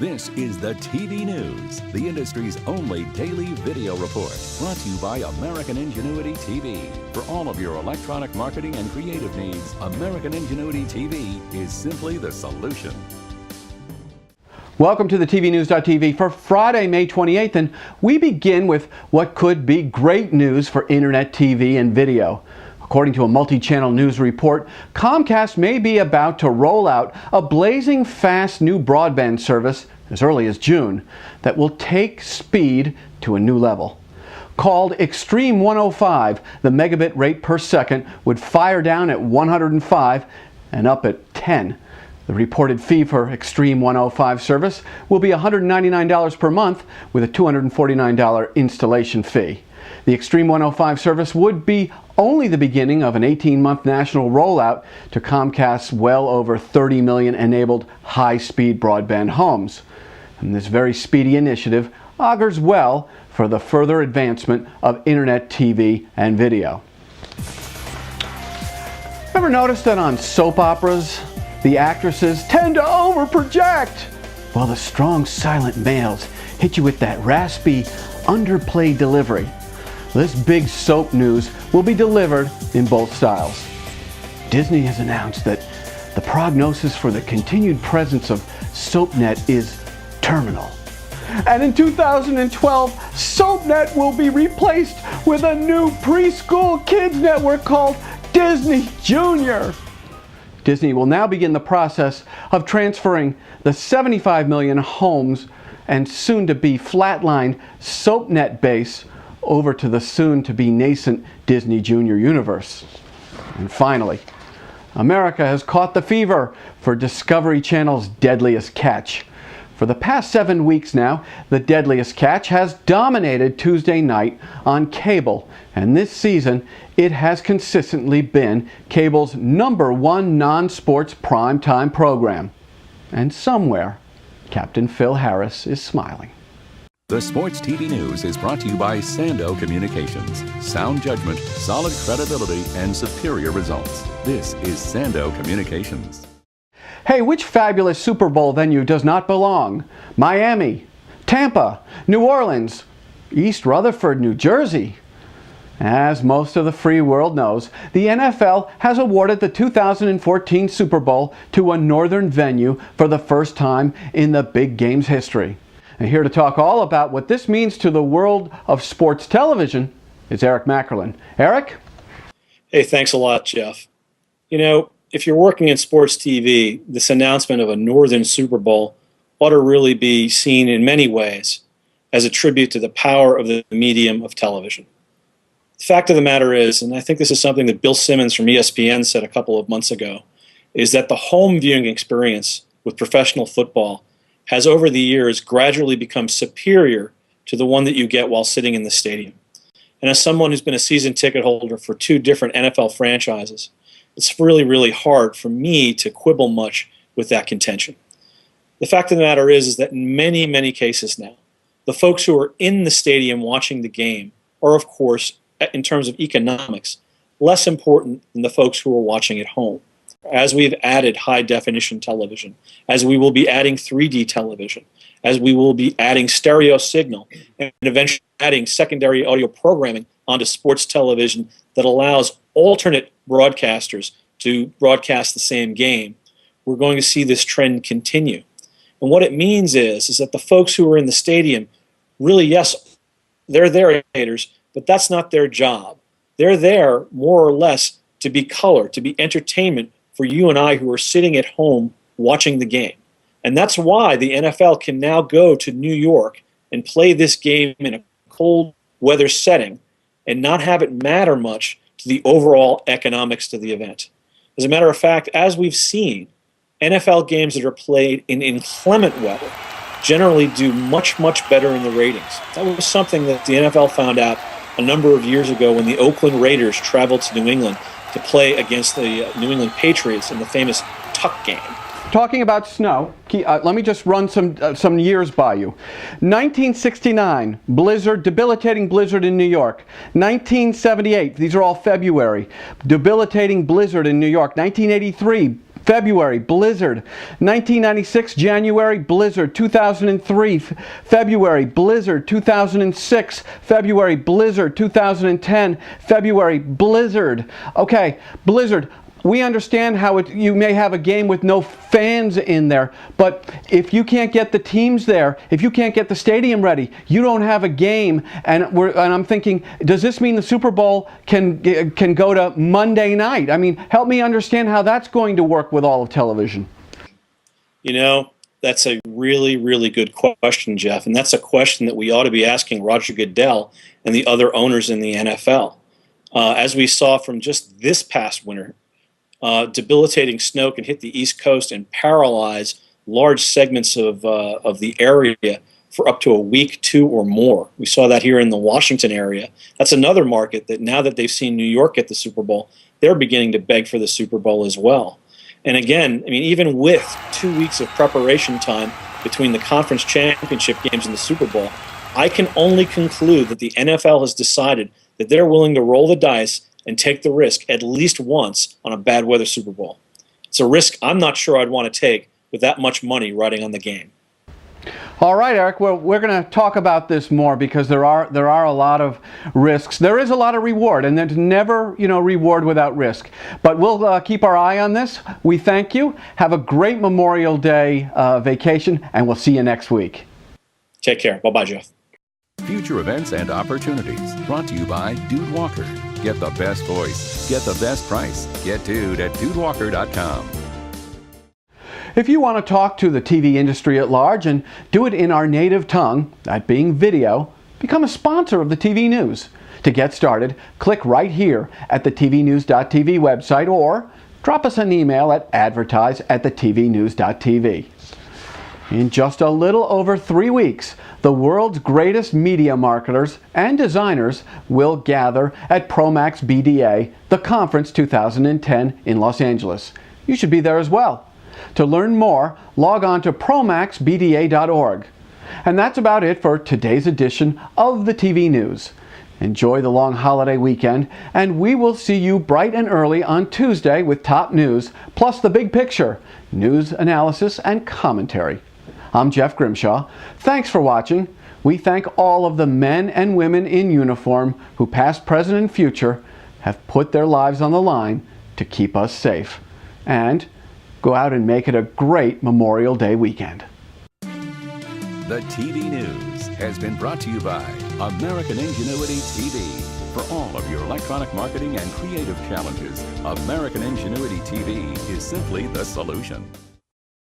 This is the TV News, the industry's only daily video report, brought to you by American Ingenuity TV. For all of your electronic marketing and creative needs, American Ingenuity TV is simply the solution. Welcome to the TVNews.TV for Friday, May 28th, and we begin with what could be great news for Internet TV and video. According to a multi-channel news report, Comcast may be about to roll out a blazing fast new broadband service as early as June that will take speed to a new level. Called Extreme 105, the megabit rate per second would fire down at 105 and up at 10. The reported fee for Extreme 105 service will be $199 per month with a $249 installation fee. The Extreme 105 service would be only the beginning of an 18-month national rollout to Comcast's well over 30 million enabled high-speed broadband homes. And this very speedy initiative augurs well for the further advancement of Internet TV and video. Ever noticed that on soap operas, the actresses tend to overproject, while the strong silent males hit you with that raspy, underplayed delivery? This big soap news will be delivered in both styles. Disney has announced that the prognosis for the continued presence of SoapNet is terminal. And in 2012, SoapNet will be replaced with a new preschool kids network called Disney Junior. Disney will now begin the process of transferring the 75 million homes and soon-to-be flatlined SoapNet base over to the soon-to-be nascent Disney Junior universe. And finally, America has caught the fever for Discovery Channel's Deadliest Catch. For the past 7 weeks now, the Deadliest Catch has dominated Tuesday night on cable, and this season it has consistently been cable's #1 non-sports primetime program. And somewhere, Captain Phil Harris is smiling. The Sports TV News is brought to you by Sando Communications. Sound judgment, solid credibility, and superior results. This is Sando Communications. Hey, which fabulous Super Bowl venue does not belong? Miami, Tampa, New Orleans, East Rutherford, New Jersey. As most of the free world knows, the NFL has awarded the 2014 Super Bowl to a northern venue for the first time in the big game's history. And here to talk all about what this means to the world of sports television is Eric Mackerlin. Eric? Hey, thanks a lot, Jeff. You know, if you're working in sports TV, this announcement of a northern Super Bowl ought to really be seen in many ways as a tribute to the power of the medium of television. The fact of the matter is, and I think this is something that Bill Simmons from ESPN said a couple of months ago, is that the home viewing experience with professional football has over the years gradually become superior to the one that you get while sitting in the stadium. And as someone who's been a season ticket holder for 2 different NFL franchises, it's really, really hard for me to quibble much with that contention. The fact of the matter is that in many, many cases now, the folks who are in the stadium watching the game are, of course, in terms of economics, less important than the folks who are watching at home. As we've added high-definition television, as we will be adding 3D television, as we will be adding stereo signal, and eventually adding secondary audio programming onto sports television that allows alternate broadcasters to broadcast the same game, we're going to see this trend continue. And what it means is that the folks who are in the stadium, really, yes, they're there, but that's not their job. They're there, more or less, to be color, to be entertainment for you and I who are sitting at home watching the game. And that's why the NFL can now go to New York and play this game in a cold weather setting and not have it matter much to the overall economics to the event. As a matter of fact, as we've seen, NFL games that are played in inclement weather generally do much, much better in the ratings. That was something that the NFL found out a number of years ago when the Oakland Raiders traveled to New England to play against the New England Patriots in the famous Tuck game. Talking about snow, let me just run some years by you. 1969, blizzard, debilitating blizzard in New York. 1978, these are all February, debilitating blizzard in New York. 1983, February, blizzard. 1996, January, blizzard. 2003, February, blizzard. 2006, February, blizzard. 2010, February, blizzard. Okay, blizzard. We understand how you may have a game with no fans in there, but if you can't get the teams there, if you can't get the stadium ready, you don't have a game. And I'm thinking, does this mean the Super Bowl can go to Monday night? I mean, help me understand how that's going to work with all of television. You know, that's a really, really good question, Jeff, and that's a question that we ought to be asking Roger Goodell and the other owners in the NFL. As we saw from just this past winter, debilitating snow can hit the East Coast and paralyze large segments of the area for up to a week, 2 or more. We saw that here in the Washington area. That's another market that now that they've seen New York get the Super Bowl, they're beginning to beg for the Super Bowl as well. And again, I mean, even with 2 weeks of preparation time between the conference championship games and the Super Bowl, I can only conclude that the NFL has decided that they're willing to roll the dice and take the risk at least once on a bad weather Super Bowl. It's a risk I'm not sure I'd want to take with that much money riding on the game. All right, Eric. Well, we're going to talk about this more because there are a lot of risks. There is a lot of reward, and there's never, reward without risk. But we'll keep our eye on this. We thank you. Have a great Memorial Day vacation, and we'll see you next week. Take care. Bye-bye, Jeff. Future events and opportunities brought to you by Dude Walker. Get the best voice. Get the best price. Get Dude at dudewalker.com. If you want to talk to the TV industry at large and do it in our native tongue, that being video, become a sponsor of the TV News. To get started, click right here at the tvnews.tv website or drop us an email at advertise@thetvnews.tv. In just a little over 3 weeks, the world's greatest media marketers and designers will gather at Promax BDA, the Conference 2010 in Los Angeles. You should be there as well. To learn more, log on to promaxbda.org. And that's about it for today's edition of the TV News. Enjoy the long holiday weekend, and we will see you bright and early on Tuesday with top news, plus the big picture, news analysis and commentary. I'm Jeff Grimshaw. Thanks for watching. We thank all of the men and women in uniform who, past, present, and future, have put their lives on the line to keep us safe. And go out and make it a great Memorial Day weekend. The TV News has been brought to you by American Ingenuity TV. For all of your electronic marketing and creative challenges, American Ingenuity TV is simply the solution.